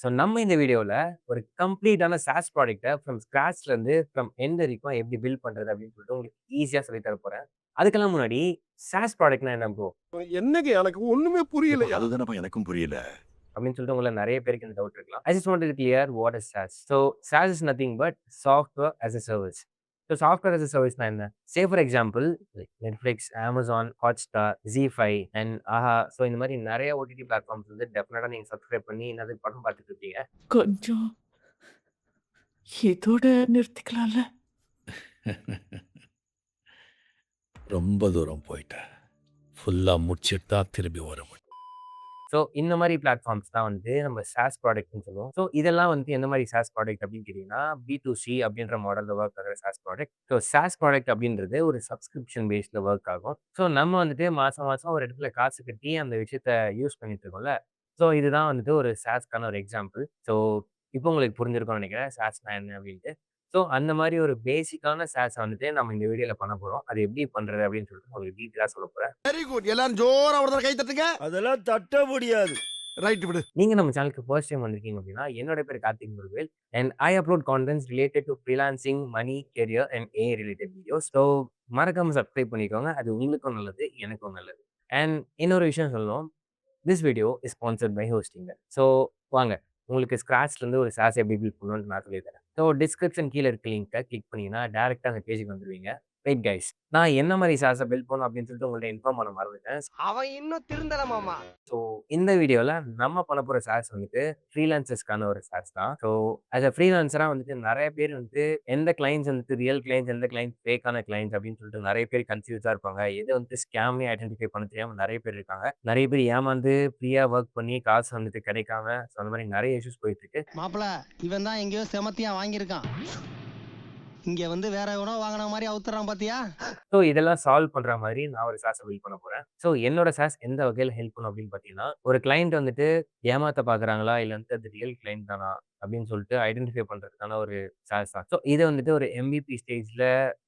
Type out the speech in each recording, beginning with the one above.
So நம்ம இந்த வீடியோல ஒரு கம்ப்ளீட்டான சாஸ் ப்ராடக்ட்ட ஃப்ரம் ஸ்க்ராட்ச்லேருந்து ஃப்ரம் எண்ட் வரைக்கும் எப்படி பில்ட் பண்றது அப்படின்னு சொல்லிட்டு உங்களுக்கு ஈஸியா சொல்லி தர போறேன். அதுக்கெல்லாம் முன்னாடி சாஸ் ப்ராடக்ட்னா என்ன ப்ரோ? என்னங்க எனக்கு ஒண்ணுமே புரியலையா? அதுதானப்பா எனக்கும் புரியல. அப்படின்னு சொல்லிட்டு உங்கள நெறைய பேருக்கு இந்த டவுட் இருக்கலாம். I just wanted to clear what is SaaS. So SaaS is nothing but software as a service. So software as a சர்விஸ்னா என்ன? Say for example Netflix, Amazon, Hotstar, ZEE5 and Aha! So இந்த மாரி நெறைய OTT platforms வந்து டெஃபினட்டா நீங்க subscribe பண்ணி என்னது படம் பார்த்துட்டு இருப்பீங்க. கொஞ்சம் இதோட நிறுத்திக்கலாம்ல? ரொம்ப தூரம் போயிட்டேன். ஃபுல்லா முடிச்சிட்டு தான் திரும்பி வர முடியும். ஸோ இந்த மாரி பிளாட்ஃபார்ம்ஸ் தான் வந்து நம்ம சாஸ் ப்ராடக்ட்ன்னு சொல்லுவோம். ஸோ இதெல்லாம் வந்து எந்த மாரி சாஸ் ப்ராடக்ட் அப்படின்னு கேட்டீங்கன்னா, B2C அப்படின்ற மாடல்ல ஒர்க் ஆகுற sauce product. So sauce product அப்படின்றது ஒரு சப்ஸ்கிரிப்ஷன் பேஸ்ல ஒர்க் ஆகும். ஸோ நம்ம வந்துட்டு மாசம் மாசம் ஒரு இடத்துல காசு கட்டி அந்த விஷயத்த யூஸ் பண்ணிட்டு இருக்கோம்ல. ஸோ இதுதான் வந்துட்டு ஒரு சாஸ்க்கான ஒரு எக்ஸாம்பிள். ஸோ இப்போ உங்களுக்கு புரிஞ்சிருக்கும்னு நினைக்கிறேன். சாஸ்னா என்ன அப்படின்ட்டு. ஸோ அந்த மாரி ஒரு பேசிக்கான சாஸ வந்துட்டு நம்ம இந்த வீடியோல பண்ண போறோம். அது எப்படி பண்றது அப்படின்னு சொல்லிட்டு உங்களுக்கு டீட்டெயிலா சொல்லப் போறேன். Very good. எல்லாரும் ஜோரா ஒரு தடவை கை தட்டுங்க. அதெல்லாம் தட்ட முடியாது. ரைட் விடு. நீங்க நம்ம சேனலுக்கு ஃபர்ஸ்ட் டைம் வந்திருக்கீங்க அப்படின்னா, என்னோட பேரு Karthik Murugavel and I upload contents related to freelancing, money, career and AI related videos. So மறக்காம சப்ஸ்கிரைப் பண்ணிக்கோங்க. அது உங்களுக்கும் நல்லது, எனக்கும் நல்லது. அண்ட் இன்னொரு விஷயம் சொல்லணும். This video is sponsored by Hostinger. So வாங்க, உங்களுக்கு ஸ்க்ராட்ச்லேருந்து ஒரு சாஸ் எப்படி பில்ட் பண்ணணும்னு நான் சொல்லி தரேன். ஸோ டிஸ்கிரிப்ஷன் கீழ இருக்க லிங்க்க கிளிக் பண்ணீங்கன்னா, டைரக்ட்டா அந்த பேஜுக்கு வந்துருவீங்க. வெயிட் கைஸ், நான் என்ன மாரி சாஸ பில்ட் பண்ணணும் அப்படின்னு சொல்லிட்டு உங்கள்ட்ட இன்ஃபார்ம் பண்ண மறந்துட்டேன். அவன் இன்னும் திருந்தல மாமா. ஸோ இந்த வீடியோல நம்ம பண்ண போற சாஸ் வந்துட்டு ஃப்ரீலான்சர்ஸ்க்கான ஒரு சாஸ் தான். ஸோ ஆஸ் அ ஃப்ரீலான்சரா வந்துட்டு நெறைய பேர் வந்துட்டு எந்த கிளையண்ட்ஸ் வந்துட்டு ரியல் கிளையண்ட்ஸ், எந்த கிளையண்ட் ஃபேக்கான கிளையண்ட்ஸ் அப்படின்னு சொல்லிட்டு நெறைய பேர் கன்ஃப்யூஸா இருப்பாங்க. எது வந்துட்டு ஸ்கேம்னே ஐடென்டிஃபை பண்ண தெரியாம நெறைய பேர் இருக்காங்க. நெறைய பேர் ஏமாந்து ஃப்ரீயா ஒர்க் பண்ணி காசு வந்துட்டு கிடைக்காம, ஸோ அந்த மாரி நெறைய இஷ்யூஸ் போயிட்டு இருக்கு. மாப்பிள இவன் தான் எங்கேயோ செமத்தியா வாங்கியிருக்கான். இங்க வந்து வேற எவனோ வாங்கின மாதிரி அவுத்துறான் பாத்தியா? ஸோ இதெல்லாம் சால்வ் பண்ற மாரி நான் ஒரு சாஸ பில்ட் பண்ண போறேன். ஸோ என்னோட சாஸ் எந்த வகையில ஹெல்ப் பண்ணும் அப்படின்னு பார்த்தீங்கன்னா, ஒரு கிளையண்ட் வந்துட்டு ஏமாத்த பார்க்குறாங்களா? இல்ல வந்துட்டு அது ரியல் கிளையண்ட் தானா? அப்படின்னு சொல்லிட்டு ஐடென்டிஃபை பண்றதுக்கான ஒரு சாஸ் தான். ஸோ இத வந்துட்டு ஒரு MVP ஸ்டேஜ்ல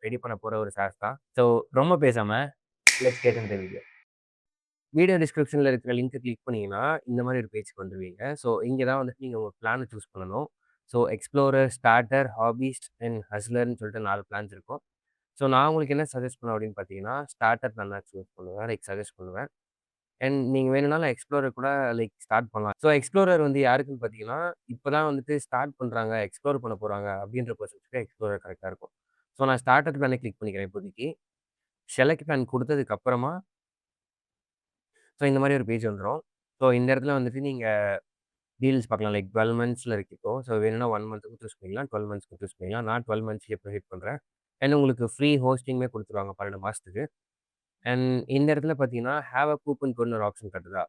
ரெடி பண்ண போற ஒரு சாஸ் தான். ஸோ ரொம்ப பேசாம let's get into the video. Video டிஸ்கிரிப்ஷன்ல இருக்கிற லிங்க்க கிளிக் பண்ணீங்கன்னா, இந்த மாரி ஒரு பேஜ்க்கு வந்துருவீங்க. ஸோ இங்க தான் வந்துட்டு நீங்க உங்க பிளான சூஸ் பண்ணணும். So explorer, starter, hobbies and ஹஸ்லர்ன்னு சொல்லிட்டு 4 பிளான்ஸ் இருக்கும். ஸோ நான் உங்களுக்கு என்ன சஜெஸ்ட் பண்ணுவேன் அப்படின்னு பார்த்தீங்கன்னா, ஸ்டார்ட்டர் நான் சூஸ் பண்ணுவேன். சஜெஸ்ட் பண்ணுவேன். அண்ட் நீங்க வேணும்னாலும் எக்ஸ்ப்ளோரர் கூட ஸ்டார்ட் பண்ணலாம். ஸோ எக்ஸ்ப்ளோரர் வந்து யாருக்குன்னு பார்த்தீங்கன்னா, இப்ப தான் வந்துட்டு ஸ்டார்ட் பண்றாங்க, எக்ஸ்ப்ளோர் பண்ண போறாங்க அப்படின்ற பெர்சனுக்கு எக்ஸ்ப்ளோரர் கரெக்ட்டா இருக்கும். ஸோ நான் ஸ்டார்ட்டர் பிளானே கிளிக் பண்ணிக்கிறேன் இப்போதைக்கு. செலக்ட் பிளான் குடுத்ததுக்கு அப்புறமா, ஸோ இந்த மாரி ஒரு பேஜ் வந்துரும். ஸோ இந்த இடத்துல வந்துட்டு நீங்க டீல்ஸ் பார்க்கலாம். 12 மந்த்ஸ்ல இருக்கு இப்போ. ஸோ வேணும்னா 1 மந்த்துக்கு சூஸ் பண்ணிக்கலாம். 12 மந்த்ஸ்க்கு சூஸ் பண்ணிக்கலாம். நான் 12 மந்த்ஸ்க்கே ப்ரொசீட் பண்றேன். அண்ட் உங்களுக்கு ஃப்ரீ ஹோஸ்டிங்குமே குடுத்துருவாங்க 12 மாசத்துக்கு. அண்ட் இந்த இடத்துல பார்த்தீங்கன்னா, ஹேவ் அ கூப்பன் கோட்ன்னு ஒரு ஆப்ஷன் காட்டுதா?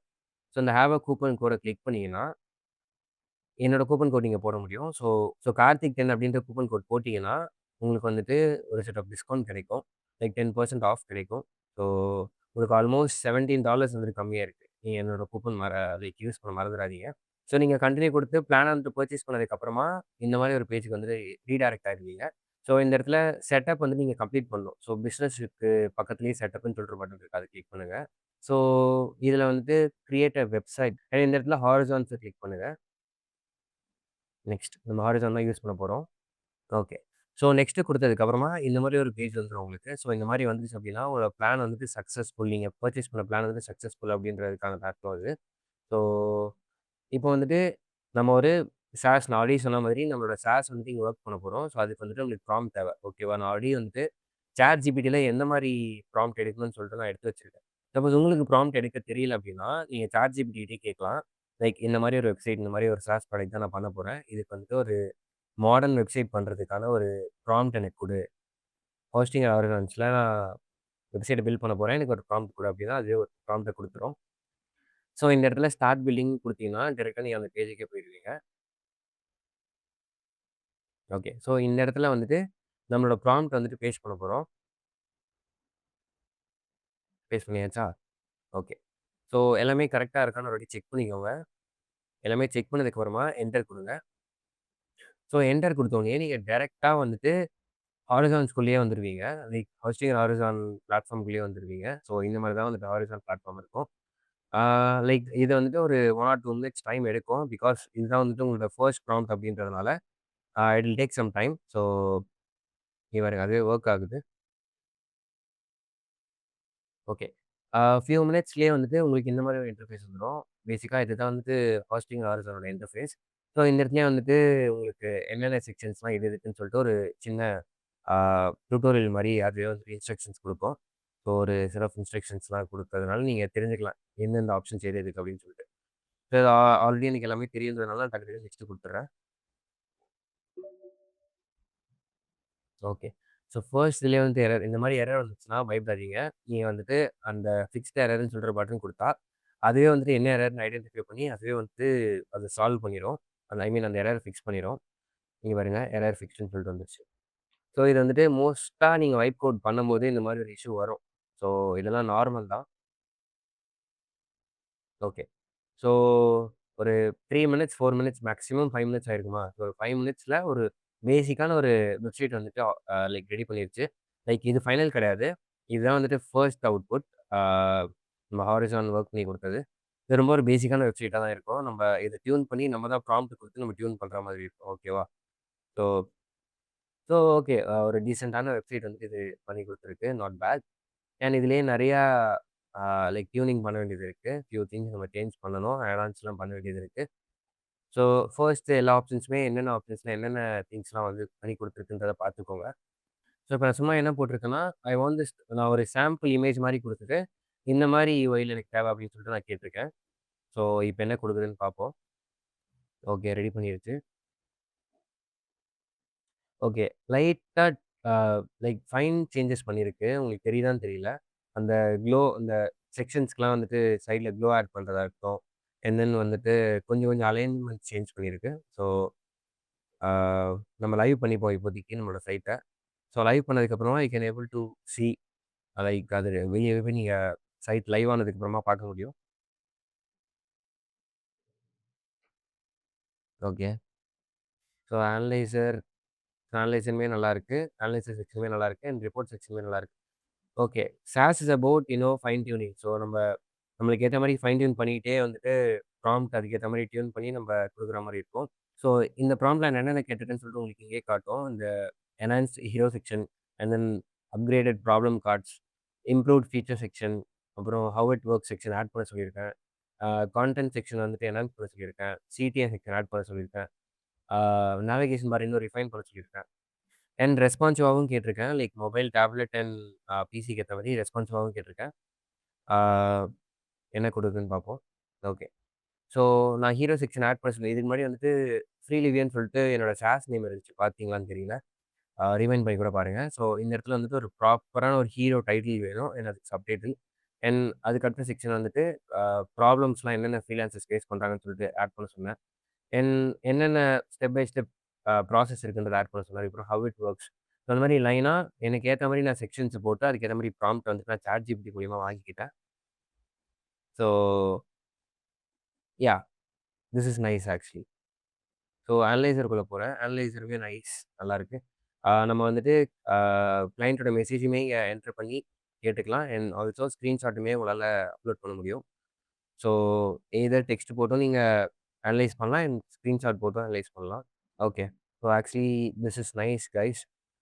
ஸோ இந்த ஹேவ் அ கூப்பன் கோட கிளிக் பண்ணீங்கன்னா, என்னோட கூப்பன் கோட் நீங்க போட முடியும். ஸோ ஸோ கார்த்திக் 10 அப்படின்ற கூப்பன் கோட் போட்டீங்கன்னா, உங்களுக்கு வந்துட்டு ஒரு செட் ஆஃப் டிஸ்கவுண்ட் கிடைக்கும். 10% ஆஃப் கிடைக்கும். ஸோ உங்களுக்கு ஆல்மோஸ்ட் $17 வந்துட்டு கம்மியா இருக்கு. நீங்க என்னோட கூப்பன் யூஸ் பண்ண மறந்துறாதீங்க. ஸோ நீங்க கன்டின்யூ குடுத்து பிளான வந்துட்டு பர்ச்சேஸ் பண்ணதுக்கு அப்புறமா, இந்த மாரி ஒரு பேஜ்க்கு வந்துட்டு ரீடைரக்ட் ஆயிருவீங்க. ஸோ இந்த இடத்துல செட்டப் வந்து நீங்க கம்ப்ளீட் பண்ணணும். ஸோ பிசினஸ்க்கு பக்கத்திலேயே செட்டப்ன்னு சொல்லிட்டு ஒரு பட்டன் இருக்கு. அத கிளிக் பண்ணுங்க. ஸோ இதுல வந்துட்டு கிரியேட் அ வெப்சைட் அண்ட் இந்த இடத்துல ஹாரிசான்ஸ கிளிக் பண்ணுங்க. நெக்ஸ்ட் நம்ம ஹாரிசான் தான் யூஸ் பண்ண போறோம். ஓகே. ஸோ நெக்ஸ்ட் குடுத்ததுக்கு அப்புறமா இந்த மாரி ஒரு பேஜ் வந்துரும் உங்களுக்கு. ஸோ இந்த மாரி வந்துருச்சு அப்படின்னா, உங்களோட பிளான் வந்துட்டு சக்சஸ்ஃபுல். நீங்க பர்ச்சேஸ் பண்ண பிளான் வந்துட்டு சக்சஸ்ஃபுல் அப்படின்றதுக்கான அர்த்தம் அது. ஸோ இப்போ வந்துட்டு நம்ம ஒரு சாஸ் நான் ஆல்ரெடி சொன்ன மாதிரி நம்மளோட சாஸ் வந்துட்டு இங்க ஒர்க் பண்ண போறோம். ஸோ அதுக்கு வந்துட்டு உங்களுக்கு ப்ராம்ப்ட் தேவை. ஓகேவா? நான் ஆல்ரெடி வந்துட்டு ChatGPTல எந்த மாரி ப்ராம்ப்ட் எடுக்கணும்னு சொல்லிட்டு நான் எடுத்து வச்சிருக்கேன். சப்போஸ் உங்களுக்கு ப்ராம்ப்ட் எடுக்க தெரியல அப்படின்னா, நீங்க ChatGPT கிட்டயே கேட்கலாம். இந்த மாரி ஒரு வெப்சைட், இந்த மாரி ஒரு சாஸ் ப்ராடக்ட் தான் நான் பண்ண போறேன். இதுக்கு வந்துட்டு ஒரு மாடர்ன் வெப்சைட் பண்றதுக்கான ஒரு ப்ராம்ப்ட் எனக்கு குடு. ஹோஸ்டிங் ஆர்கனைஸ்ல நான் வெப்சைட்ட பில்ட் பண்ண போறேன். எனக்கு ஒரு ப்ராம்ப்ட் குடு அப்படின்னா, அதுவே ஒரு ப்ராம்ப்ட்ட குடுத்துரும். ஸோ இந்த இடத்துல ஸ்டார்ட் பில்டிங் குடுத்தீங்கன்னா, டைரக்ட்டா நீங்க அந்த பேஜுக்கே போயிருவீங்க. ஓகே. ஸோ இந்த இடத்துல வந்துட்டு நம்மளோட ப்ராம்ப்ட் வந்துட்டு பேஸ்ட் பண்ண போறோம். பேஸ்ட் பண்ணியாச்சா? ஓகே. ஸோ எல்லாமே கரெக்ட்டா இருக்கான்னு ஒரு வாட்டி செக் பண்ணிக்கோங்க. எல்லாமே செக் பண்ணதுக்கு அப்புறமா என்டர் குடுங்க. ஸோ என்டர் குடுத்தோனயே நீங்க டைரக்ட்டா வந்துட்டு ஹாரிசான்ஸ்குள்ளேயே வந்துருவீங்க. ஹோஸ்டிங் ஹாரிசான் பிளாட்ஃபார்ம்குள்ளேயே வந்துருவீங்க. ஸோ இந்த மாரி தான் வந்துட்டு ஹாரிசான் பிளாட்ஃபார்ம் இருக்கும். ஆ லைக் இது வந்துட்டு ஒரு 1 ஆர் 2 மினிட்ஸ் டைம் எடுக்கும். பிகாஸ் இதுதான் வந்துட்டு உங்களோட ஃபர்ஸ்ட் ப்ராம்ப்ட் அப்படின்றதுனால, it will take some time. So இங்க பாருங்க அதுவே வொர்க் ஆகுது. ஓகே. ஃபியூ மினிட்ஸ்லயே வந்துட்டு உங்களுக்கு இந்த மாரி ஒரு இன்டர்ஃபேஸ் வந்துரும். பேசிக்கா இதுதான் வந்துட்டு ஹோஸ்டிங் ஹாரிசானோட இன்டர்ஃபேஸ். ஸோ இந்த இடத்துலயே வந்துட்டு உங்களுக்கு என்னென்ன செக்ஷன்ஸ்லாம் எது எதுக்குன்னு சொல்லிட்டு ஒரு சின்ன ஆ டியூட்டோரியல் மாரி அதுவே வந்துட்டு இன்ஸ்ட்ரக்ஷன்ஸ் குடுக்கும். ஸோ ஒரு செட் ஆஃப் இன்ஸ்ட்ரக்ஷன்ஸ்லாம் குடுக்கறதுனால நீங்க தெரிஞ்சுக்கலாம். எந்தெந்த ஆப்ஷன்ஸ் எது எதுக்கு அப்படின்னு சொல்லிட்டு. ஸோ ஆல்ரெடி எனக்கு எல்லாமே தெரியுன்றதுனால டக்கு டக்குன்னு நெக்ஸ்ட் குடுத்துடுறேன். ஓகே. ஸோ ஃபர்ஸ்ட் இதுலயே வந்து எரர் இந்த மாரி எரர் வந்துச்சுன்னா பயப்படாதீங்க. நீங்க வந்துட்டு அந்த ஃபிக்ஸ்ட் எரர்ன்னு சொல்ற பட்டன் குடுத்தா, அதுவே வந்துட்டு என்ன எரர்ன்னு ஐடென்டிஃபை பண்ணி, அதுவே வந்துட்டு அத சால்வ் பண்ணிரும். அந்த ஐ மீன் அந்த எரர ஃபிக்ஸ் பண்ணிரும். இங்க பாருங்க எரர் ஃபிக்ஸ்டுன்னு சொல்லிட்டு வந்துருச்சு. ஸோ இது வந்துட்டு மோஸ்ட்டா நீங்க வைப் கோட் பண்ணும்போது இந்த மாரி ஒரு இஷ்யூ வரும். ஸோ இதெல்லாம் நார்மல் தான். ஓகே. ஸோ ஒரு 3 மினிட்ஸ், 4 மினிட்ஸ் மேக்ஸிமம் 5 மினிட்ஸ் ஆயிருக்குமா? ஸோ 5 மினிட்ஸ்ல ஒரு பேசிக்கான ஒரு வெப்சைட் வந்துட்டு லைக் ரெடி பண்ணிருச்சு. லைக் இது ஃபைனல் கிடையாது. இதுதான் வந்துட்டு ஃபர்ஸ்ட் அவுட்புட். ஆ நம்ம ஹாரிசான் ஒர்க் பண்ணி குடுத்தது. இது ரொம்ப ஒரு பேசிக்கான வெப்சைட்டா தான் இருக்கும். நம்ம இத டியூன் பண்ணி நம்ம தான் ப்ராம்ப்ட் குடுத்து நம்ம டியூன் பண்ற மாதிரி இருக்கும். ஓகேவா? So so okay. ஒரு டீசென்ட்டான வெப்சைட் வந்துட்டு இது பண்ணி குடுத்துருக்கு. Not bad. அண்ட் இதுலயே நெறையா ஆ லைக் டியூனிங் பண்ண வேண்டியது இருக்கு. ஃபியூ திங்ஸ் நம்ம சேஞ்ச் பண்ணணும். ஆட் ஆன்ஸ்லாம் பண்ண வேண்டியது இருக்கு. ஸோ ஃபர்ஸ்ட் எல்லா ஆப்ஷன்ஸுமே என்னென்ன ஆப்ஷன்ஸ்ல என்னென்ன திங்ஸ்லாம் வந்து பண்ணி குடுத்துருக்குன்றத பார்த்துக்கோங்க. ஸோ இப்ப நான் சும்மா என்ன போட்டிருக்கேன்னா, ஐ வாண்ட் திஸ் நான் ஒரு சாம்பிள் இமேஜ் மாரி குடுத்துட்டு, இந்த மாரி யுஐல எனக்கு தேவை அப்படின்னு சொல்லிட்டு நான் கேட்டிருக்கேன். ஸோ இப்ப என்ன குடுக்குதுன்னு பார்ப்போம். ஓகே ரெடி பண்ணிருச்சு. ஓகே. லைட்டா அ லைக் ஃபைன் சேஞ்சஸ் பண்ணியிருக்கு. உங்களுக்கு தெரியுதான்னு தெரியல. அந்த அந்த செக்ஷன்ஸ்க்குலாம் வந்துட்டு சைட்ல க்ளோ ஆட் பண்றதா இருக்கட்டும். அண்ட் தென் வந்துட்டு கொஞ்சம் கொஞ்சம் அலைன்மென்ட் சேஞ்ச் பண்ணியிருக்கு. ஸோ ஆ நம்ம லைவ் பண்ணிப்போம் இப்போதைக்கு நம்மளோட சைட்ட. ஸோ லைவ் பண்ணதுக்கப்புறமா you can able to see like அது வெளியவே போய் நீங்க சைட் லைவ் ஆனதுக்கு அப்புறமா பார்க்க முடியும். ஓகே. ஸோ அனலைசருமே நல்லாயிருக்கு. அனலைசிஸ் செக்ஷனுமே நல்லாயிருக்கு. அண்ட் ரிப்போர்ட் செக்ஷனுமே நல்லாயிருக்கு. Okay. Sauce is about fine tuning. So நம்மளுக்கு ஏத்த மாரி ஃபைன் டியூன் பண்ணிக்கிட்டே வந்துட்டு ப்ராம்ப்ட் அதுக்கேத்த மாரி டியூன் பண்ணி நம்ம குடுக்குற மாரி இருக்கும். ஸோ இந்த ப்ராம்ப்ட்ல நான் என்னென்ன கேட்டுருக்கேன்னு சொல்லிட்டு உங்களுக்கு இங்கேயே காட்டும். இந்த enhanced hero section and then upgraded problem cards, improved feature section, அப்புறம் how it works section add பண்ண சொல்லியிருக்கேன். கான்டென்ட் செக்ஷன் வந்துட்டு என்ஹான்ஸ் பண்ண சொல்லியிருக்கேன். சிடிஎன் செக்ஷன் ஆட் பண்ண சொல்லியிருக்கேன். நேவிகேஷன் பார் இன்னும் ரிஃபைன் பண்ண சொல்லியிருக்கேன். அண்ட் ரெஸ்பான்சிவாவும் கேட்டிருக்கேன். லைக் மொபைல், டேப்லெட் அண்ட் பிசிக்கு ஏத்த மாரி ரெஸ்பான்சிவாவும் கேட்டிருக்கேன். ஆ என்ன கொடுக்குதுன்னு பார்ப்போம். ஓகே. ஸோ நான் ஹீரோ செக்ஷன் ஆட் பண்ண சொல்லி இதுக்கு முன்னாடி வந்துட்டு ஃப்ரீலிவியன்னு சொல்லிட்டு என்னோட சாஸ் நேம் இருந்துச்சு. பார்த்தீங்களான்னு தெரியல. ரிவைண்ட் பண்ணி கூட பாருங்க. ஸோ இந்த இடத்துல வந்துட்டு ஒரு ப்ராப்பரான ஒரு ஹீரோ டைட்டில் வேணும். எனக்கு சப்டைட்டில். அண்ட் அதுக்கு அடுத்த செக்ஷன் வந்துட்டு ப்ராப்ளம்ஸ்லாம் என்னென்ன ஃப்ரீலான்சர்ஸ் ஃபேஸ் பண்றாங்கன்னு சொல்லிட்டு ஆட் பண்ண சொன்னேன். அண்ட் என்னென்ன ஸ்டெப் பை ஸ்டெப் ப்ராசஸ் இருக்குன்றத ஆட் பண்ண சொன்னாரு. அப்புறம் ஹவ் இட் ஒர்க்ஸ். அந்த மாரி லைனா எனக்கு ஏத்த மாரி நான் செக்ஷன்ஸ் போட்டு அதுக்கேத்த மாரி ப்ராம்ப்ட் வந்துட்டு நான் ChatGPT மூலியமா வாங்கிக்கிட்டேன். So yeah! This is nice actually. So அனலைசருக்குள்ள போறேன். அனலைசருமே நைஸ் நல்லாருக்கு. நம்ம வந்துட்டு அ கிளையன்ட்டோட மெசேஜுமே இங்க என்டர் பண்ணி கேட்டுக்கலாம். அண்ட் ஆல்சோ ஸ்க்ரீன்ஷாட்டுமே உங்களால அப்லோட் பண்ண முடியும். ஸோ எய்தர் டெக்ஸ்ட் போட்டும் நீங்க அனலைஸ் பண்ணலாம். அண்ட் ஸ்க்ரீன்ஷாட் போட்டும் அனலைஸ் பண்ணலாம். Okay. So actually this is nice guys.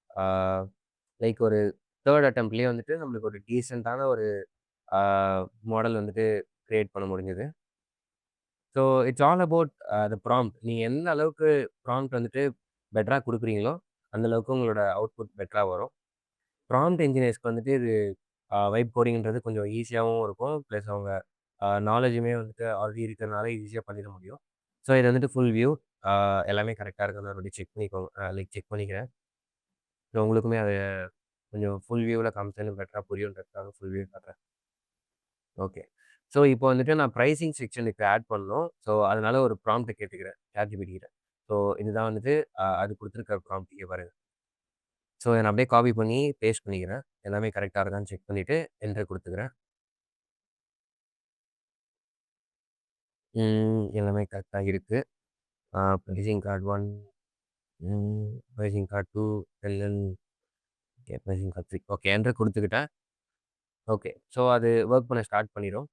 Ah like ஒரு 3 அட்டெம்ப்ட்லயே வந்துட்டு நம்மளுக்கு ஒரு டீசென்ட்டான ஒரு ஆ மாடல் வந்துட்டு கிரியேட் பண்ண முடிஞ்சது. So it's all about the prompt. நீங்க எந்த அளவுக்கு ப்ராம்ப்ட் வந்துட்டு பெட்டரா குடுக்குறீங்களோ, அந்த அளவுக்கு உங்களோட அவுட்புட் பெட்டரா வரும். ப்ராம்ப்ட் என்ஜினியர்ஸ்க்கு வந்துட்டு இது வைப் கோடிங்ன்றது கொஞ்சம் ஈஸியாவும் இருக்கும். பிளஸ் அவங்க நாலேஜுமே வந்துட்டு ஆல்ரெடி இருக்கிறனால ஈஸியா பண்ணிட முடியும். ஸோ இது வந்துட்டு ஃபுல் வியூ. ஆ எல்லாமே கரெக்ட்டா இருக்கான்னு மறுபடியும் செக் பண்ணிக்கோங்க. லைக் செக் பண்ணிக்கிறேன். ஸோ உங்களுக்குமே அது கொஞ்சம் ஃபுல் வியூல காமிச்சா இன்னும் பெட்டரா புரியுன்றதுக்காக ஃபுல் வியூ காட்டுறேன். ஓகே. ஸோ இப்போ வந்துட்டு நான் பிரைசிங் செக்ஷனுக்கு ஆட் பண்ணணும். ஸோ அதனால ஒரு ப்ராம்ப்ட்ட கேட்டுக்கிறேன் ChatGPT கிட்ட. ஸோ இதுதான் வந்துட்டு அது குடுத்துருக்க ப்ராம்ப்ட் இங்க பாருங்க. ஸோ இத நான் அப்படியே காப்பி பண்ணி பேஸ்ட் பண்ணிக்கிறேன். எல்லாமே கரெக்ட்டா இருக்கான்னு செக் பண்ணிட்டு என்டர் குடுத்துக்கிறேன். எல்லாமே கரெக்ட்டா இருக்கு. Pricing card 1, pricing card 2, then okay pricing card 3. Okay enter குடுத்துக்கிட்டேன். ஓகே. ஸோ அது வொர்க் பண்ண ஸ்டார்ட் பண்ணிரும்.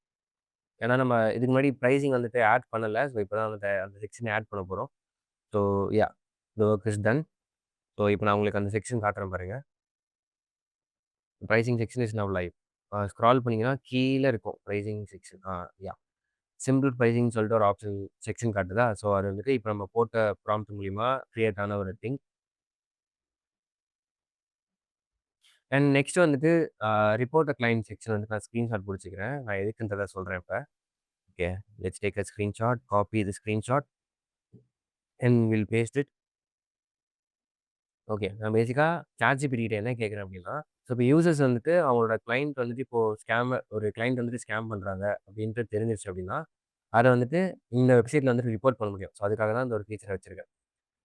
ஏன்னா நம்ம இதுக்கு முன்னாடி பிரைசிங் வந்துட்டு ஆட் பண்ணல. ஸோ இப்ப தான் வந்துட்டு அந்த செக்ஷன ஆட் பண்ண போறோம். So yeah! The work is done. So இப்ப நான் உங்களுக்கு அந்த செக்ஷன் காட்டுறேன் பாருங்க. Pricing section is now live. Scroll பண்ணீங்கன்னா கீழ இருக்கும். Pricing section. யாஹ்! சிம்பிள் பிரைசிங்ன்னு சொல்லிட்டு ஒரு ஆப்ஷன் செக்ஷன் காட்டுதா? ஸோ அது வந்துட்டு இப்ப நம்ம போட்ட ப்ராம்ப்ட் மூலியமா கிரியேட் ஆன ஒரு திங். அண்ட் நெக்ஸ்ட் வந்துட்டு ரிப்போர்ட் அ கிளையன்ட் செக்ஷன் வந்து நான் ஸ்கிரீன்ஷாட் புடிச்சுக்கிறேன். நான் எதுக்குன்றத சொல்றேன் இப்ப. Okay. Let's take a screenshot. Copy the screenshot and will paste it. Okay. நான் பேசிக்கா ChatGPT கிட்ட என்ன கேட்கிறேன் அப்படின்னா, ஸோ இப்போ யூசர்ஸ் வந்துட்டு அவங்களோட கிளையண்ட் வந்துட்டு இப்போ ஒரு கிளையண்ட் வந்துட்டு ஸ்கேம் பண்றாங்க அப்படின்ட்டு தெரிஞ்சிருச்சு அப்படின்னா, அத வந்துட்டு இந்த வெப்சைட்ல வந்துட்டு ரிப்போர்ட் பண்ண முடியும். ஸோ அதுக்காக தான் இந்த ஒரு ஃபீச்சர வச்சிருக்கேன்.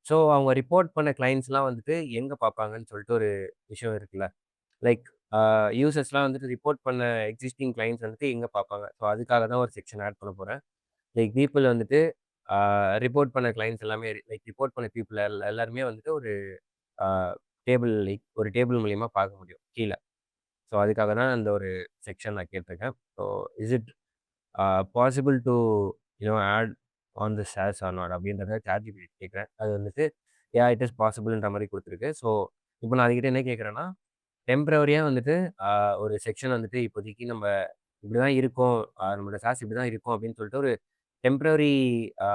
ஸோ அவங்க ரிப்போர்ட் பண்ண கிளையண்ட்ஸ்லாம் வந்துட்டு எங்க பார்ப்பாங்கன்னு சொல்லிட்டு ஒரு விஷயம் இருக்குல்ல. லைக் யூசர்ஸ்லாம் வந்துட்டு ரிப்போர்ட் பண்ண எக்ஸிஸ்டிங் கிளையண்ட்ஸ் வந்துட்டு எங்க பார்ப்பாங்க. ஸோ அதுக்காக தான் ஒரு செக்ஷன் ஆட் பண்ண போறேன். லைக் பீப்பிள் வந்துட்டு ரிப்போர்ட் பண்ண கிளையண்ட்ஸ் எல்லாமே லைக் ரிப்போர்ட் பண்ண பீப்பிள் எல்லாருமே வந்துட்டு ஒரு ஆ டேபிள் லைக் ஒரு டேபிள் மூலியமா பார்க்க முடியும் கீழ. ஸோ அதுக்காக தான் அந்த ஒரு செக்ஷன் நான் கேட்டிருக்கேன். So is it possible to add on the SaaS or not அப்படின்றத ChatGPT கேட்கிறேன். அது வந்துட்டு இட் இஸ் பாசிபிள்ன்ற மாரி குடுத்துருக்கு. ஸோ இப்போ நான் அதுகிட்ட என்ன கேட்கிறேன்னா, டெம்பரரியா வந்துட்டு ஆ ஒரு செக்ஷன் வந்துட்டு இப்போதைக்கு நம்ம இப்படிதான் இருக்கோம். நம்மளோட SaaS இப்படிதான் இருக்கும் அப்படின்னு சொல்லிட்டு ஒரு டெம்பரரி ஆ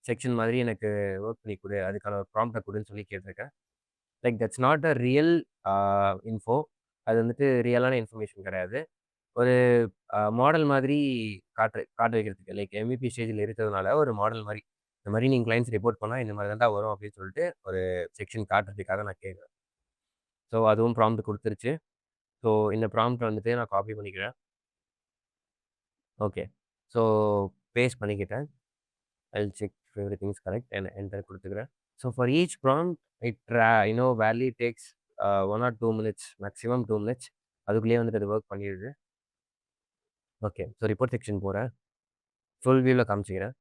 செக்ஷன் மாதிரி எனக்கு வொர்க் பண்ணி குடு. அதுக்கான ஒரு ப்ராம்ப்ட்ட குடுன்னு சொல்லி கேட்டிருக்கேன். Like that's not a real info. அது வந்துட்டு ரியலான இன்ஃபர்மேஷன் கிடையாது. ஒரு மாடல் மாதிரி காட்ட வைக்கிறதுக்கு லைக் MVP ஸ்டேஜ்ல இருக்கிறதுனால ஒரு மாடல் மாரி. இந்த மாரி நீங்க கிளையண்ட்ஸ் ரிப்போர்ட் பண்ணா இந்த மாரி தான்டா வரும் அப்படின்னு சொல்லிட்டு ஒரு செக்ஷன் காட்டுறதுக்காக நான் கேட்கிறேன். ஸோ அதுவும் ப்ராம்ப்ட் குடுத்துருச்சு. ஸோ இந்த ப்ராம்ப்ட் வந்துட்டு நான் காப்பி பண்ணிக்கிறேன். ஓகே. ஸோ பேஸ்ட் பண்ணிக்கிட்டேன். I'll check if everything is correct and enter குடுத்துக்கிறேன். So for each prompt barely takes 1 or 2 minutes maximum 2 minutes. அதுக்குள்ளேயே வந்துட்டு அது வொர்க் பண்ணிடுது. ஓகே. ஸோ ரிப்போர்ட் செக்ஷன் போறேன். ஃபுல் வியூல காமிச்சுக்கிறேன்.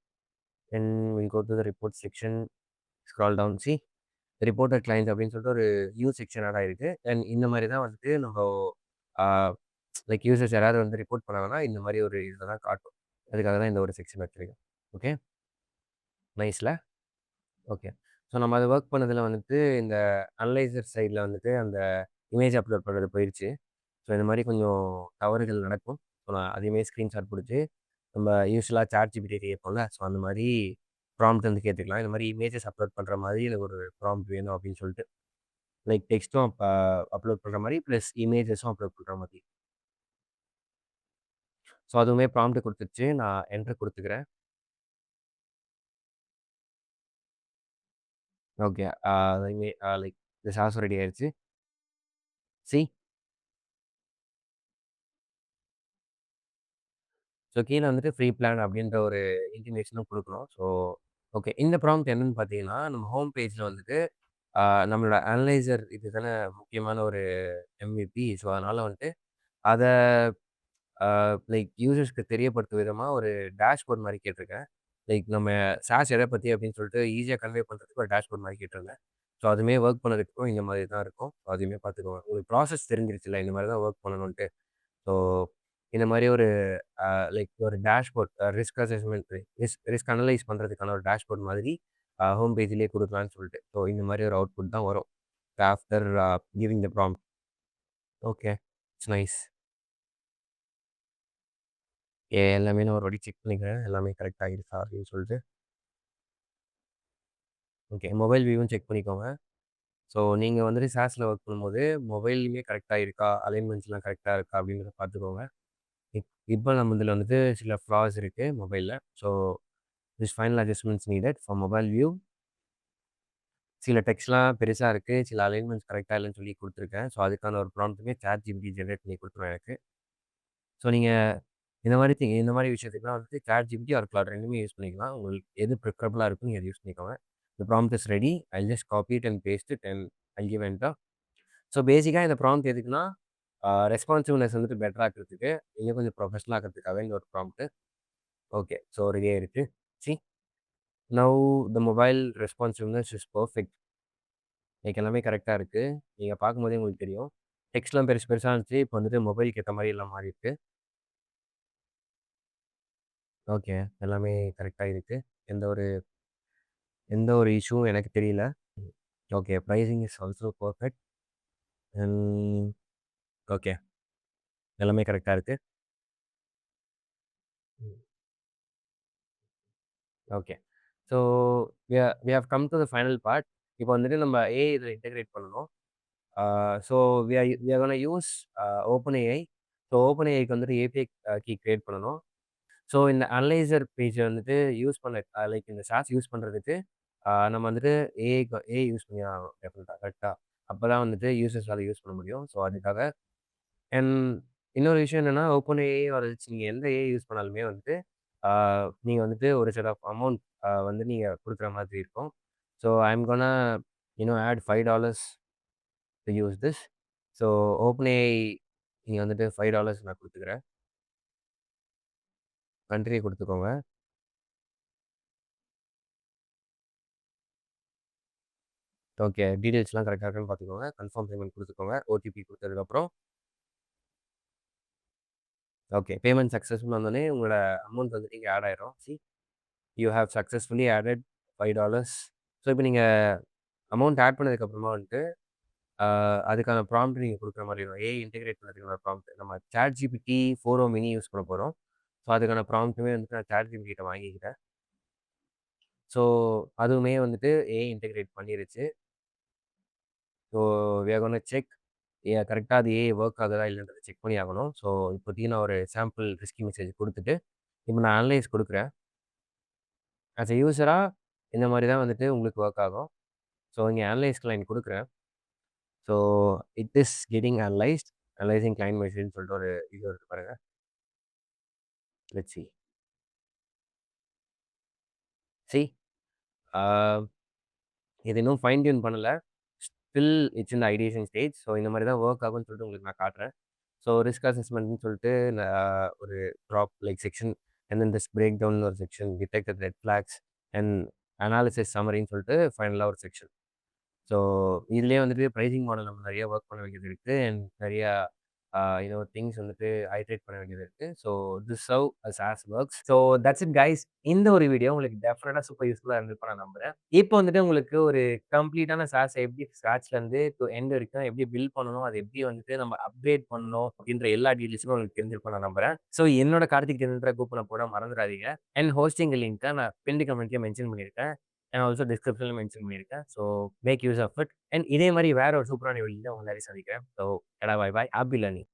Then will go to the report section. Scroll down. Reported client அப்படின்னு சொல்லிட்டு ஒரு நியூ செக்ஷன் ஆட் ஆயிருக்கு. அண்ட் இந்த மாரி தான் வந்துட்டு நம்ப ஆ லைக் யூசர்ஸ் யாராவது வந்து ரிப்போர்ட் பண்ணாங்கன்னா, இந்த மாரி ஒரு இதில தான் காட்டும். அதுக்காக தான் இந்த ஒரு செக்ஷன் வச்சிருக்கேன். ஓகே. நைஸ்ல. ஓகே. ஸோ நம்ம அது வொர்க் பண்ணதுல வந்துட்டு இந்த அனலைசர் சைட்ல வந்துட்டு அந்த இமேஜ் அப்லோட் பண்றது போயிருச்சு. ஸோ இந்த மாரி கொஞ்சம் தவறுகள் நடக்கும். ஸோ நான் அதையுமே ஸ்க்ரீன்ஷாட் புடிச்சு, நம்ம யூசுவலா ChatGPT கேட்போம்ல, ஸோ அந்த மாரி ப்ராம்ப்ட் வந்து கேட்டுக்கலாம். இந்த மாரி இமேஜஸ் அப்லோட் பண்ற மாதிரி எனக்கு ஒரு ப்ராம்ப்ட் வேணும் அப்படின்னு சொல்லிட்டு. லைக் டெக்ஸ்ட்டும் அப்லோட் பண்ற மாரி, பிளஸ் இமேஜஸும் அப்லோட் பண்ற மாதிரி. ஸோ அதுவுமே ப்ராம்ப்ட் குடுத்துருச்சு. நான் என்டர் குடுத்துக்கிறேன். ஓகே. அதுவுமே லைக் இந்த சாஸும் ரெடி ஆயிருச்சு. சி ஸோ கீழ வந்துட்டு ஃப்ரீ பிளான் அப்படின்ற ஒரு இன்டிமேஷனும் குடுக்கணும். So okay. இந்த ப்ராம்ப்ட் என்னன்னு பார்த்தீங்கன்னா, நம்ம ஹோம் பேஜ்ல வந்துட்டு ஆ நம்மளோட அனலைசர் இது தானே முக்கியமான ஒரு MVP. ஸோ அதனால வந்துட்டு அத லைக் யூசர்ஸ்க்கு தெரியப்படுத்தும் விதமா ஒரு டேஷ்போர்ட் மாரி கேட்டிருக்கேன். லைக் நம்ம SaaS எத பத்தி அப்படின்னு சொல்லிட்டு ஈஸியா கன்வே பண்றதுக்கு ஒரு டேஷ்போர்ட் மாரி கேட்டிருந்தேன். ஸோ அதுவுமே வொர்க் பண்ணதுக்கும் இந்த மாரி தான் இருக்கும். அதுவுமே பார்த்துக்கோங்க. உங்களுக்கு ப்ராசஸ் தெரிஞ்சிருச்சுல்ல, இந்த மாரி தான் வொர்க் பண்ணணுன்ட்டு. ஸோ இந்த மாரி ஒரு லைக் ஒரு dashboard risk assessment risk analyse பண்றதுக்கான ஒரு டேஷ்போர்ட் மாதிரி ஹோம் பேஜ்லயே குடுக்கலான்னு சொல்லிட்டு. ஸோ இந்த மாரி ஒரு அவுட்புட் தான் வரும். After giving the prompt. Okay. It's nice. எல்லாமே நான் ஒரு வாட்டி செக் பண்ணிக்கிறேன். எல்லாமே கரெக்ட் ஆகிடுச்சா அப்படின்னு சொல்லிட்டு. ஓகே. மொபைல் வியூவும் செக் பண்ணிக்கோங்க. ஸோ நீங்க வந்துட்டு SaaSல ஒர்க் பண்ணும்போது மொபைல்லுமே கரெக்ட்டா இருக்கா? அலைன்மென்ட்ஸ்லாம் கரெக்ட்டா இருக்கா? அப்படிங்கிறத பார்த்துக்கோங்க. இப்போ நம்ம இதில வந்துட்டு சில ஃப்ளாஸ் இருக்கு மொபைல்ல. So this final adjustments needed for mobile view. சில டெக்ஸ்ட்லாம் பெருசா இருக்கு. சில அலைன்மென்ட்ஸ் கரெக்ட்டா இல்லன்னு சொல்லி குடுத்துருக்கேன். ஸோ அதுக்கான ஒரு ப்ராம்ப்ட்டுமே ChatGPT ஜெனரேட் பண்ணி குடுத்துரும் எனக்கு. ஸோ நீங்க இந்த மாரி விஷயத்துக்குலாம் வந்துட்டு ChatGPT ஆர் Claude 2மே யூஸ் பண்ணிக்கலாம். உங்களுக்கு எது ப்ரிஃபரபிளா இருக்குன்னு நீங்க அத யூஸ் பண்ணிக்கோங்க. The prompt is ready. I'll just copy it and paste it and I'll give enter. So basically இந்த ப்ராம்ப்ட் எதுக்குன்னா, ரெஸ்பான்சிவ்னெஸ் வந்துட்டு பெட்டரா ஆக்குறதுக்கு, இன்னும் கொஞ்சம் ப்ரொஃபஷனலா ஆக்குறதுக்காக இந்த ஒரு ப்ராம்ப்ட். ஓகே. ஸோ ரெடி ஆயிருச்சு. See now the mobile responsiveness is perfect. Like எல்லாமே கரெக்ட்டா இருக்கு. நீங்க பார்க்கும்போதே உங்களுக்கு தெரியும். டெக்ஸ்ட்லாம் பெருசா இருந்துச்சு. இப்போ வந்துட்டு மொபைலுக்கு ஏத்த மாரி எல்லாம் மாறியிருக்கு. ஓகே. எல்லாமே கரெக்ட்டா இருக்கு. எந்த ஒரு எந்த ஒரு இஷ்யூவும் எனக்கு தெரியல. Okay. Pricing is also perfect. And okay. எல்லாமே கரெக்ட்டா இருக்கு. ம். Okay. So we have come to the final part. இப்போ வந்துட்டு நம்ம ஏஐ இதில இன்டகிரேட் பண்ணணும். So we are gonna use open AI. So open ஏஐக்கு வந்துட்டு ஏபிஐ கீ கிரியேட் பண்ணணும். ஸோ இந்த அனலைசர் பேஜ வந்துட்டு யூஸ் பண்ண லைக் இந்த சாஸ் யூஸ் பண்ணுறதுக்கு நம்ம வந்துட்டு ஏஐ யூஸ் பண்ணி ஆகணும் டெஃபினட்டா கரெக்ட்டா. அப்பதான் வந்துட்டு யூசர்ஸால யூஸ் பண்ண முடியும். ஸோ அதுக்காக அண்ட் இன்னொரு விஷயம் என்னன்னா, ஓப்பன் ஏஐ ஆர் எல்ஸ் நீங்க எந்த ஏஐ யூஸ் பண்ணாலுமே வந்துட்டு, ஆ நீங்க வந்துட்டு ஒரு செட் ஆஃப் அமௌண்ட் வந்து நீங்க குடுக்குற மாதிரி இருக்கும். So I am gonna add $5 to use this. So open AI நீங்க வந்துட்டு $5 நான் குடுத்துக்கிறேன். கன்ட்ரி குடுத்துக்கோங்க. ஓகே. டீட்டெயில்ஸ்லாம் கரெக்ட்டா இருக்கான்னு பார்த்துக்கோங்க. கன்ஃபர்ம் பேமெண்ட் குடுத்துக்கோங்க. ஓடிபி குடுத்ததுக்கப்புறம். ஓகே. பேமெண்ட் சக்சஸ்ஃபுல் வந்தோனே உங்களோட அமௌண்ட் வந்துட்டு இங்க ஆட் ஆயிரும். You have successfully added $5. So இப்போ நீங்க அமௌண்ட் ஆட் பண்ணதுக்கு அப்புறமா வந்துட்டு, ஆ அதுக்கான ப்ராம்ப்ட் நீங்க குடுக்குற மாரி இருக்கும். ஏஐ இன்டிகிரேட் பண்ணதுக்கான ப்ராம்ப்ட். நம்ம ChatGPT 4o மினி யூஸ் பண்ண போறோம். ஸோ அதுக்கான ப்ராம்ப்ட்டுமே வந்துட்டு நான் ChatGPT கிட்ட வாங்கிக்கிட்டேன். ஸோ அதுவுமே வந்துட்டு ஏஐ இன்டிகிரேட் பண்ணிருச்சு. So we are gonna check கரெக்ட்டா அது ஏஐ வொர்க் ஆகுதா இல்லைன்றத செக் பண்ணி ஆகணும். ஸோ இப்போதைக்கு நான் ஒரு சாம்பிள் ரிஸ்கி மெசேஜ் குடுத்துட்டு, இப்போ நான் அனலைஸ் குடுக்குறேன். ஆஸ் எ யூசரா இந்த மாரி தான் வந்துட்டு உங்களுக்கு வொர்க் ஆகும். ஸோ இங்க அனலைஸ் லைன் குடுக்குறேன். So it is getting analysed. Analysing client மெசேஜ்ன்னு சொல்லிட்டு ஒரு இது இருக்கு பாருங்க. Let's see. சி ஆ இது இன்னும் ஃபைன் டியூன் பண்ணல. Still it's in the ideation stage. So இந்த மாரி தான் வொர்க் ஆகும்ன்னு சொல்லிட்டு உங்களுக்கு நான் காட்டுறேன். ஸோ ரிஸ்க் அசஸ்மெண்ட்ன்னு சொல்லிட்டு நான் ஒரு drop like section and then this break டவுன்னு ஒரு section, detected red flags and analysis சம்மரின்னு சொல்லிட்டு ஃபைனலா ஒரு செக்ஷன். ஸோ இதுலயே வந்துட்டு பிரைசிங் மாடல் நம்ம நெறைய வொர்க் பண்ண வேண்டியது இருக்கு. அண்ட் நெறையா திங்ஸ் வந்துட்டு ஐட்ரேட் பண்ண வேண்டியது இருக்கு. So this how a SaaS works. So that's it guys. இந்த ஒரு வீடியோ உங்களுக்கு டெஃபினட்டா சூப்பர் யூஸ்ஃபுல்லா இருந்திருக்கும்னு நான் நம்புறேன். இப்போ வந்துட்டு உங்களுக்கு ஒரு கம்ப்ளீட்டான SaaS எப்படி ஸ்க்ராட்ச்லேருந்து டூ எண்ட் வரைக்கும் எப்படி பில்ட் பண்ணணும், அது எப்படி வந்துட்டு நம்ம அப்கிரேட் பண்ணணும் அப்படின்ற எல்லா டீட்டெயில்ஸுமே உங்களுக்கு தெரிஞ்சிருக்கும்னு நான் நம்புறேன். ஸோ என்னோட கார்த்திக் டெண்டுல்கர் கூப்பன போட மறந்துறாதீங்க. அண்ட் ஹோஸ்டிங் லிங்க்க நான் பின்டு கமெண்ட்லயே மென்ஷன் பண்ணியிருக்கேன். அண்ட் ஆல்சோ டிஸ்கிரிப்ஷன்ல மென்ஷன் பண்ணியிருக்கேன். So make use of it. And இதே மாரி வேற ஒரு சூப்பரான வீடியோல உங்க எல்லாரையும் சந்திக்கிறேன். ஸோ டாடா, பாய் பாய். Happy learning.